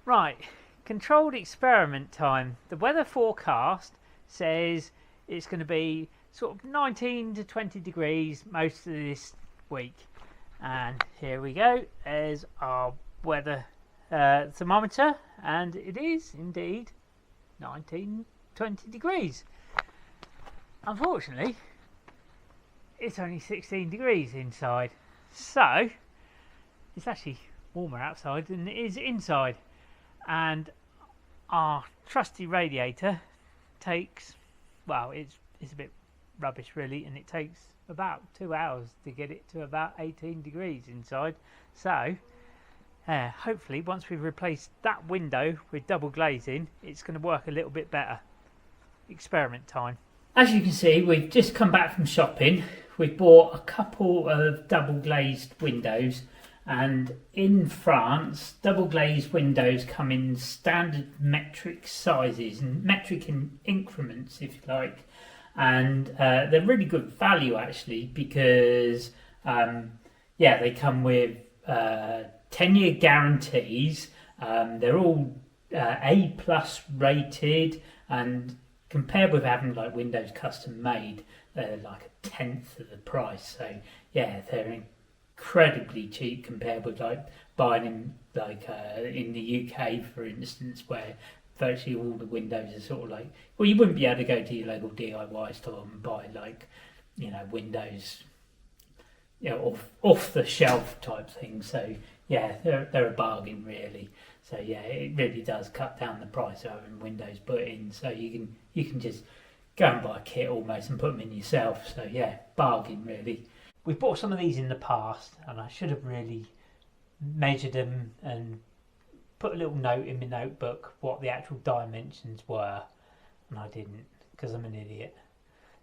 Right, controlled experiment time. The weather forecast says it's going to be sort of 19 to 20 degrees most of this week. And here we go, there's our weather thermometer, and it is indeed 19, 20 degrees. Unfortunately, it's only 16 degrees inside, so it's actually warmer outside than it is inside. And our trusty radiator takes, well, it's a bit rubbish really, and it takes about 2 hours to get it to about 18 degrees inside. So hopefully once we've replaced that window with double glazing, it's going to work a little bit better. Experiment time. As you can see, we've just come back from shopping. We've bought a couple of double glazed windows. And in France, double glazed windows come in standard metric sizes and metric in increments, if you like. And they're really good value actually, because they come with 10-year guarantees. They're all A plus rated, and compared with having like windows custom made, they're like a tenth of the price. So yeah, they're incredibly cheap compared with like buying in in the UK, for instance, where virtually all the windows are sort of like, well, you wouldn't be able to go to your local DIY store and buy like, windows, off the shelf type thing. So yeah, they're a bargain really. So yeah, it really does cut down the price of having windows put in. So you can just go and buy a kit almost and put them in yourself. So yeah, bargain really. We've bought some of these in the past, and I should have really measured them and put a little note in my notebook what the actual dimensions were, and I didn't because I'm an idiot.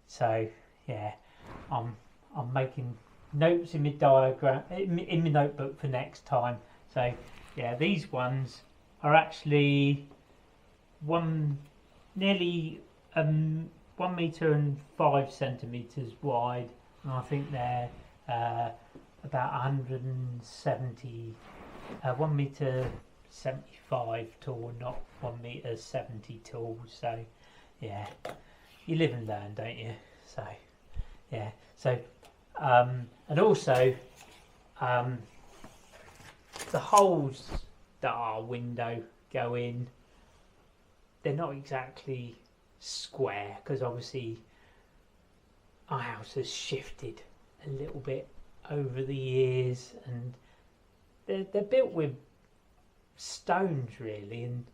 So yeah, I'm making notes in my diagram in my notebook for next time. So yeah, these ones are actually nearly 1 meter and 5 centimeters wide. And I think they're about 170, 1 meter 75 tall, not 1 meter 70 tall. So yeah, you live and learn, don't you? So yeah, so and also the holes that our window go in, they're not exactly square, because obviously our house has shifted a little bit over the years, and they're built with stones really, and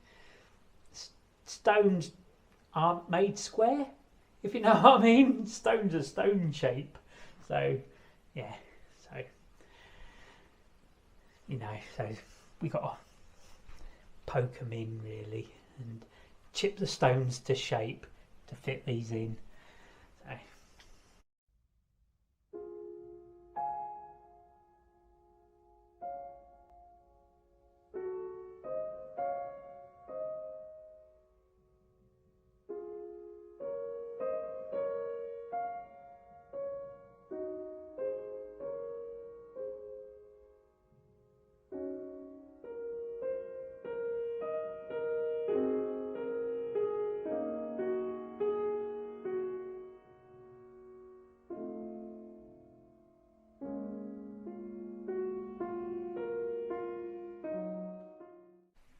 stones aren't made square, if you know what I mean. Stones are stone shape. So yeah, so so we got to poke them in really and chip the stones to shape to fit these in.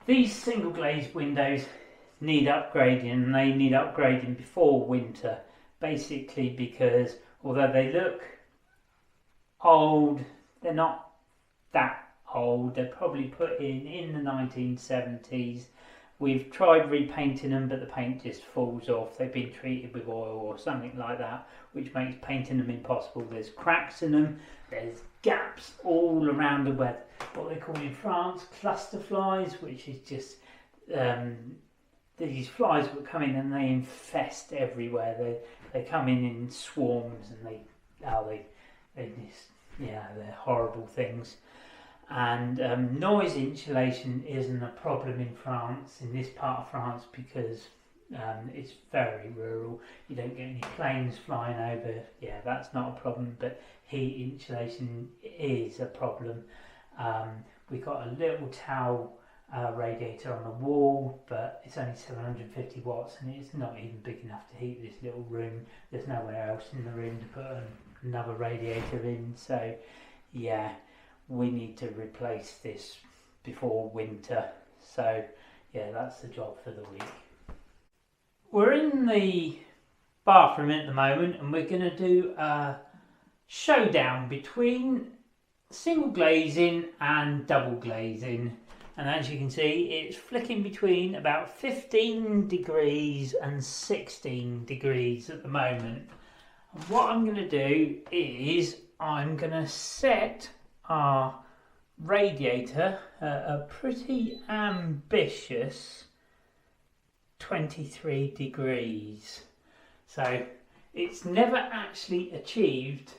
So these single glazed windows need upgrading, and they need upgrading before winter, basically because although they look old, they're not that old. They're probably put in the 1970s. We've tried repainting them, but the paint just falls off. They've been treated with oil or something like that, which makes painting them impossible. There's cracks in them, there's gaps all around them where what they call in France cluster flies, which is just these flies that come in and they infest everywhere. They come in swarms, and they're horrible things. And noise insulation isn't a problem in France, in this part of France, because it's very rural. You don't get any planes flying over. Yeah, that's not a problem, but heat insulation is a problem. We've got a little towel radiator on the wall, but it's only 750 watts and it's not even big enough to heat this little room. There's nowhere else in the room to put another radiator in, so yeah, we need to replace this before winter. So yeah, that's the job for the week. We're in the bathroom at the moment and we're going to do a showdown between single glazing and double glazing. And as you can see, it's flicking between about 15 degrees and 16 degrees at the moment. And what I'm going to do is I'm going to set our radiator at a pretty ambitious 23 degrees. So it's never actually achieved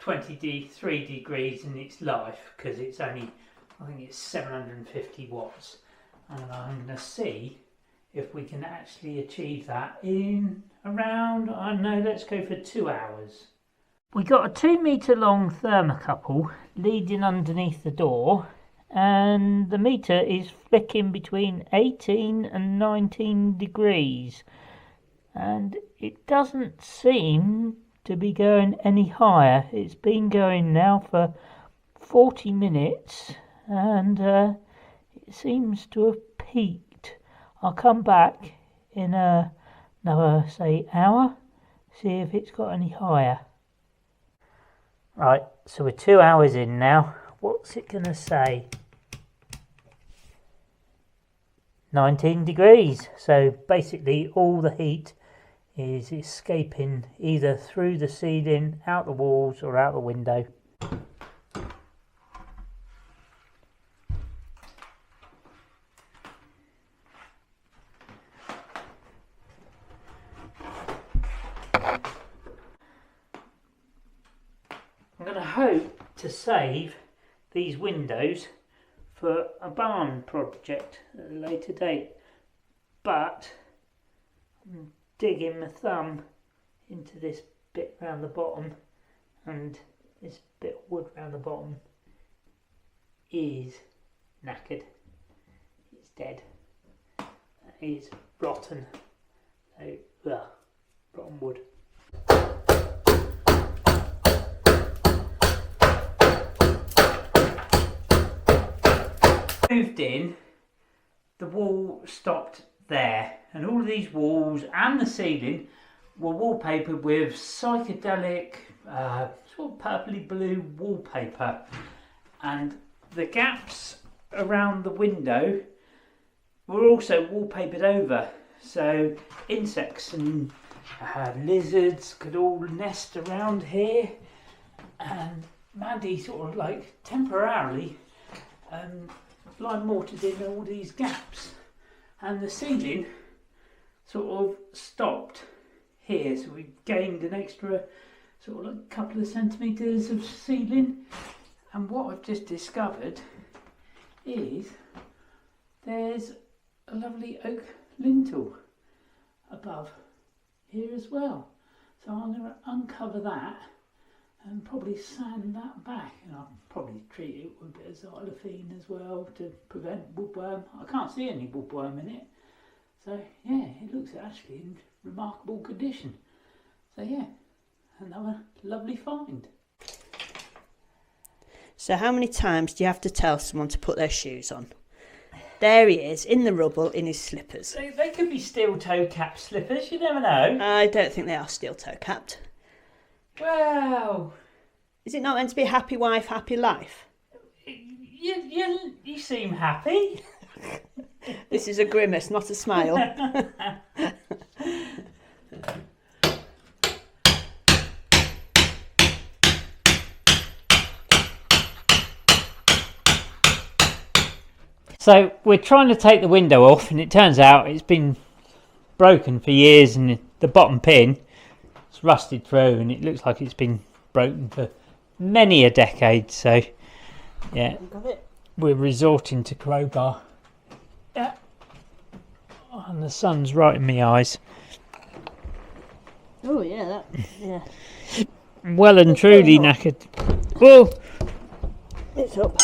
23 degrees in its life because it's only, I think it's 750 watts, and I'm going to see if we can actually achieve that in around, I don't know, let's go for 2 hours. We got a 2 metre long thermocouple leading underneath the door, and the meter is flicking between 18 and 19 degrees, and it doesn't seem to be going any higher. It's been going now for 40 minutes and it seems to have peaked. I'll come back in another, say, hour, see if it's got any higher. Right, so we're 2 hours in now. What's it going to say? 19 degrees. So basically all the heat is escaping either through the ceiling, out the walls or out the window. I'm going to hope to save these windows for a barn project at a later date, but I'm digging my thumb into this bit round the bottom, and this bit of wood round the bottom is knackered. It's dead. It is rotten. So, rotten wood. Moved in, the wall stopped there, and all of these walls and the ceiling were wallpapered with psychedelic sort of purpley blue wallpaper, and the gaps around the window were also wallpapered over, so insects and lizards could all nest around here, and Mandy sort of like temporarily lime mortared in all these gaps, and the ceiling sort of stopped here, so we gained an extra sort of like couple of centimetres of ceiling. And what I've just discovered is there's a lovely oak lintel above here as well, so I'm going to uncover that and probably sand that back, and I'll probably treat it with a bit of xylophene as well to prevent woodworm. I can't see any woodworm in it, so yeah, it looks actually in remarkable condition. So yeah, another lovely find. So how many times do you have to tell someone to put their shoes on? There he is, in the rubble, in his slippers. They could be steel toe cap slippers, you never know. I don't think they are steel toe capped. Well, is it not meant to be a happy wife, happy life? You seem happy. This is a grimace, not a smile. So we're trying to take the window off, and it turns out it's been broken for years, and the bottom pin it's rusted through, and it looks like it's been broken for many a decade. So yeah, we're resorting to crowbar. Yeah, and the sun's right in my eyes. Oh yeah, yeah. Well and truly knackered. Whoa! It's up.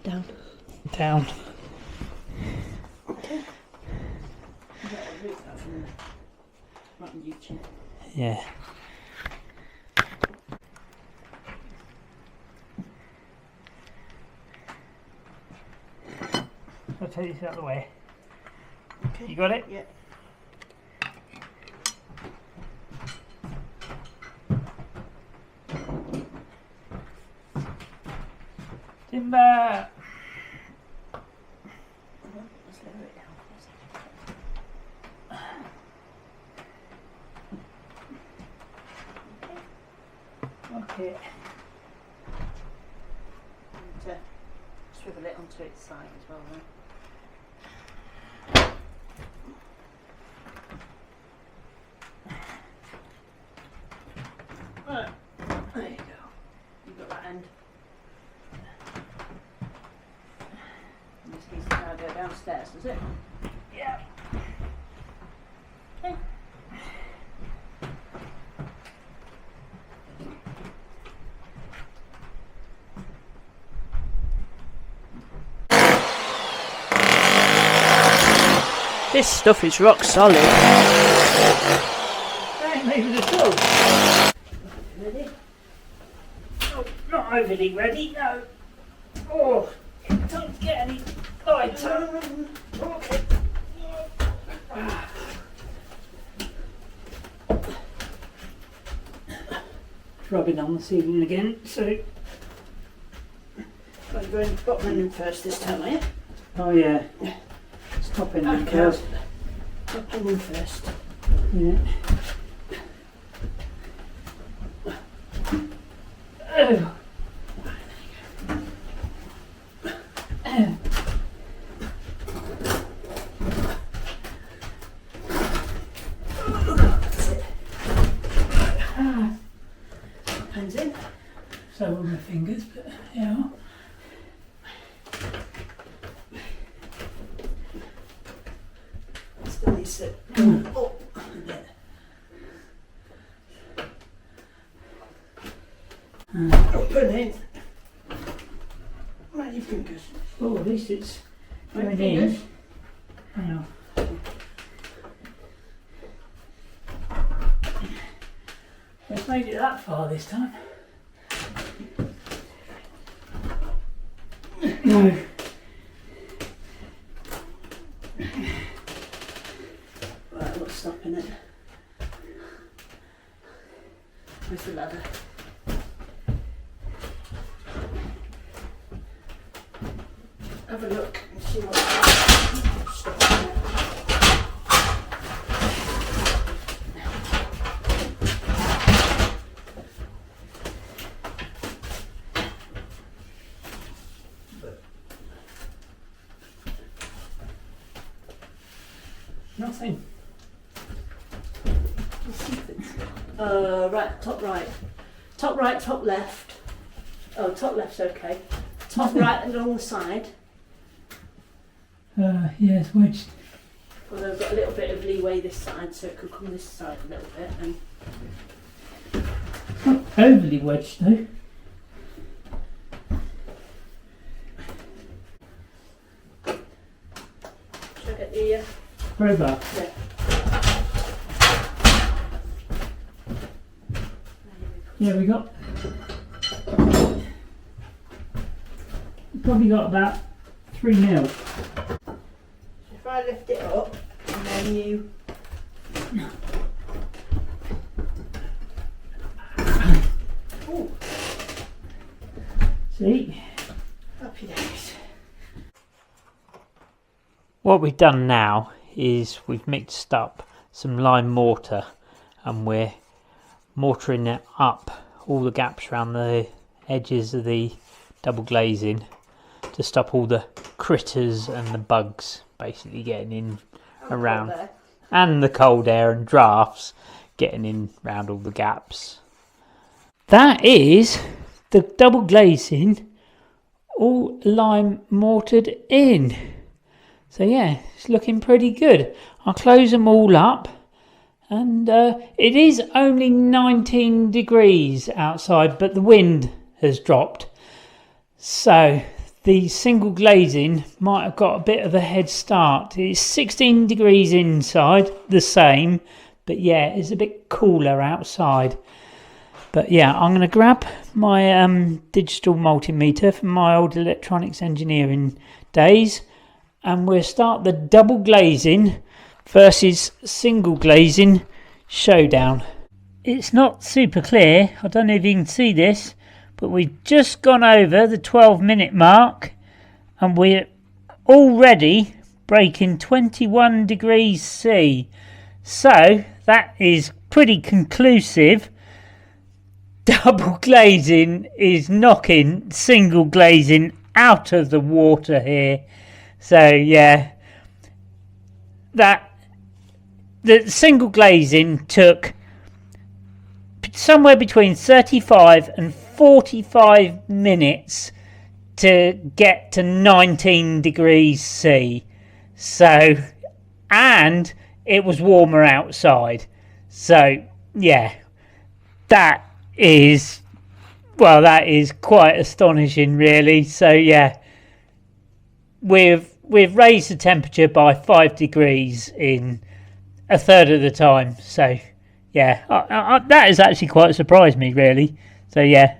Down. down. Okay. Right on YouTube. Yeah. I'll take this out of the way. Okay. You got it? Yeah. Timber! Let's lower it down. Okay. And swivel it onto its side as well then. Right, there you go. You've got that end. And this needs to now go downstairs, does it? Yeah. Okay. This stuff is rock solid. That ain't moving at all. Ready? Oh, not overly ready, no. Oh, don't get any lighter. Okay. Rubbing on the ceiling again, so. Well, you're going bottom in first this time, are you? Oh, yeah. It's top end of the curve. Bottom in first. Yeah. Oh. Hands in. So with my fingers, but yeah. Still needs to go up a bit. Up and in. Right, your fingers. Oh, at least it's Right, going fingers. in. Now. We've made it that far this time. No. Right, what's stopping it? Where's the ladder? Have a look and see what's stopping it. Nothing. Right, top right. Top right, top left. Oh, top left's okay. Top Nothing. right and along the side. Yeah, it's wedged. Although I've got a little bit of leeway this side, so it could come this side a little bit. And Not overly wedged though. should I get the Crowbar. yeah. Yeah, we got. Probably got about 3 mil. If I lift it up and then you ooh, See? happy days. What we've done now is we've mixed up some lime mortar and we're mortaring it up all the gaps around the edges of the double glazing to stop all the critters and the bugs basically getting in around, and the cold air and drafts getting in around all the gaps. That is the double glazing all lime mortared in. So yeah, it's looking pretty good. I'll close them all up, and it is only 19 degrees outside, but the wind has dropped. So the single glazing might have got a bit of a head start. It's 16 degrees inside, the same, but yeah, it's a bit cooler outside. But yeah, I'm going to grab my digital multimeter from my old electronics engineering days, and we'll start the double glazing versus single glazing showdown. It's not super clear, I don't know if you can see this, but we've just gone over the 12-minute mark and we're already breaking 21 degrees C. So that is pretty conclusive. Double glazing is knocking single glazing out of the water here. So yeah, the single glazing took somewhere between 35 and 45 minutes to get to 19 degrees C. So, and it was warmer outside. So yeah, that is quite astonishing, really. So yeah, we've raised the temperature by 5 degrees in a third of the time. So yeah, that has actually quite surprised me, really. So yeah,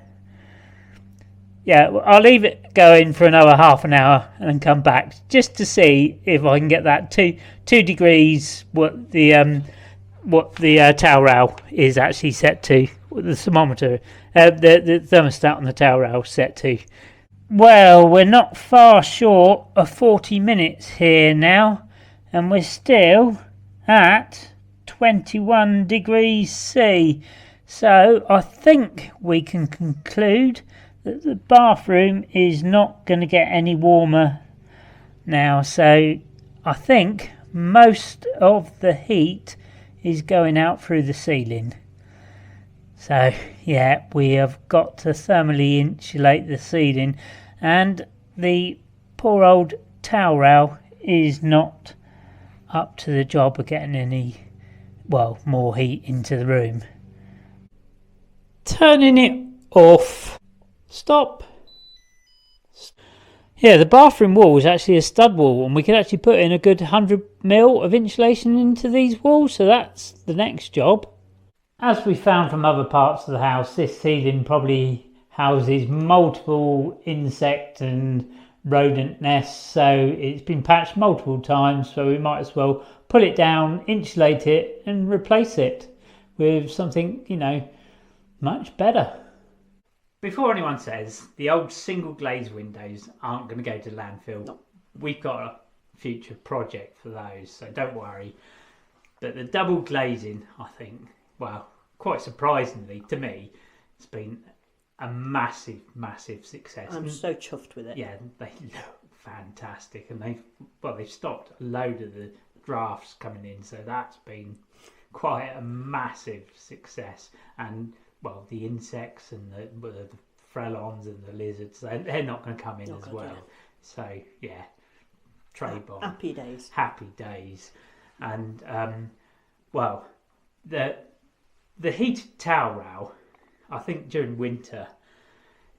I'll leave it going for another half an hour and then come back just to see if I can get that two degrees what the towel rail is actually set to, the thermometer, the thermostat on the towel rail set to. Well, we're not far short of 40 minutes here now, and we're still at 21 degrees C. So I think we can conclude that the bathroom is not going to get any warmer now. So I think most of the heat is going out through the ceiling. So yeah, we have got to thermally insulate the ceiling, and the poor old towel rail is not up to the job of getting any, more heat into the room. Turning it off. Stop. Yeah, the bathroom wall is actually a stud wall, and we could actually put in a good 100mm of insulation into these walls, so that's the next job. As we found from other parts of the house, this ceiling probably houses multiple insect and rodent nests, so it's been patched multiple times, so we might as well pull it down, insulate it and replace it with something, much better. Before anyone says the old single glazed windows aren't going to go to landfill, no. We've got a future project for those, so don't worry. But the double glazing, I think, quite surprisingly to me, it's been a massive success. I'm so chuffed with it. Yeah, they look fantastic, and they've stopped a load of the drafts coming in, so that's been quite a massive success. And the insects and the frelons and the lizards, they're not going to come in as well. Yeah. So yeah, tray bomb. Happy days. Happy days. And the heated towel rail, I think during winter,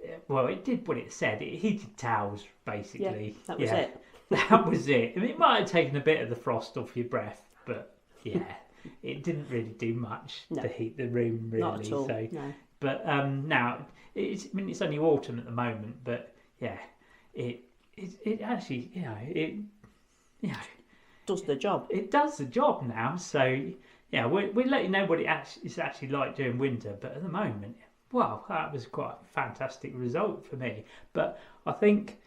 it did what it said. It heated towels, basically. Yeah, that was it. That was it. I mean, it might have taken a bit of the frost off your breath, but yeah, it didn't really do much to heat the room, really. Not at all. So, no. But now, it's only autumn at the moment, but yeah, it actually, does the job. It does the job now. So yeah, we'll let you know what it's actually like during winter. But at the moment, that was quite a fantastic result for me. But I think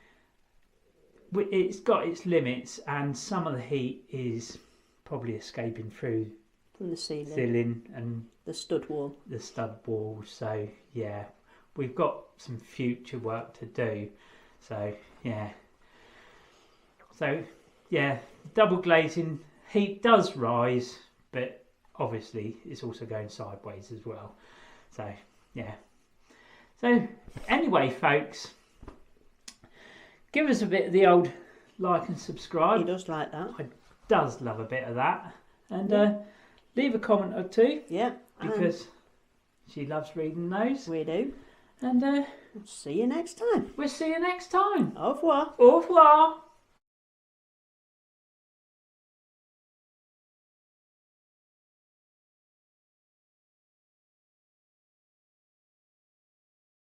it's got its limits, and some of the heat is probably escaping through from the ceiling and the stud wall. So yeah, we've got some future work to do. So yeah, double glazing, heat does rise, but obviously it's also going sideways as well. So yeah. So anyway, folks, give us a bit of the old like and subscribe. He does like that. I does love a bit of that. And leave a comment or two. Yeah. Because she loves reading those. We do. And See you next time. We'll see you next time. Au revoir. Au revoir.